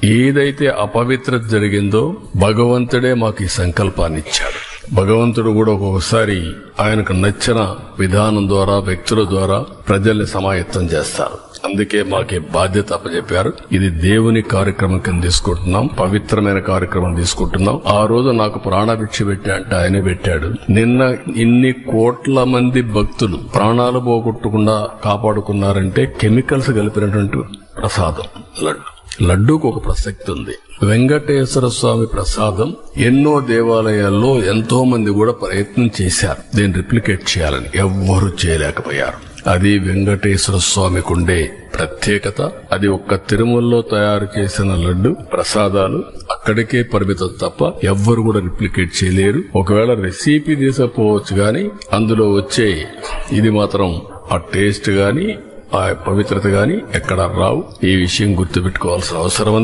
ఏదైతే అపవిత్రత జరిగిందో భగవంతుడే మాకు ఈ సంకల్పాన్ని ఇచ్చాడు. భగవంతుడు కూడా ఒక్కొక్కసారి ఆయనకు నచ్చిన విధానం ద్వారా, వ్యక్తుల ద్వారా ప్రజల్ని సమాయత్తం చేస్తారు. అందుకే మాకే బాధ్యత అప్పచెప్పారు. ఇది దేవుని కార్యక్రమం కింద తీసుకుంటున్నాం, పవిత్రమైన కార్యక్రమం తీసుకుంటున్నాం. ఆ రోజు నాకు ప్రాణభిక్ష పెట్టా అంటే ఆయనే పెట్టాడు. నిన్న ఇన్ని కోట్ల మంది భక్తులు ప్రాణాలు పోగొట్టకుండా కాపాడుకున్నారంటే కెమికల్స్ కలిపినటువంటి ప్రసాదం లడ్డు. లడ్డూకు ఒక ప్రసక్తి ఉంది. వెంకటేశ్వర స్వామి ప్రసాదం ఎన్నో దేవాలయాల్లో ఎంతో మంది కూడా ప్రయత్నం చేశారు దీన్ని రిప్లికేట్ చేయాలని, ఎవ్వరూ చేయలేకపోయారు. అది వెంకటేశ్వర స్వామికి ఉండే ప్రత్యేకత. అది ఒక్క తిరుమలలో తయారు చేసిన లడ్డు ప్రసాదాలు అక్కడికే పరిమితం తప్ప ఎవ్వరు కూడా రిప్లికేట్ చేయలేరు. ఒకవేళ రెసిపీ తీసుకపోవచ్చు గాని అందులో వచ్చే ఇది మాత్రం ఆ టేస్ట్ గాని ఆ పవిత్రత గాని ఎక్కడ రావు. ఈ విషయం గుర్తుపెట్టుకోవాల్సిన అవసరం ఉంది.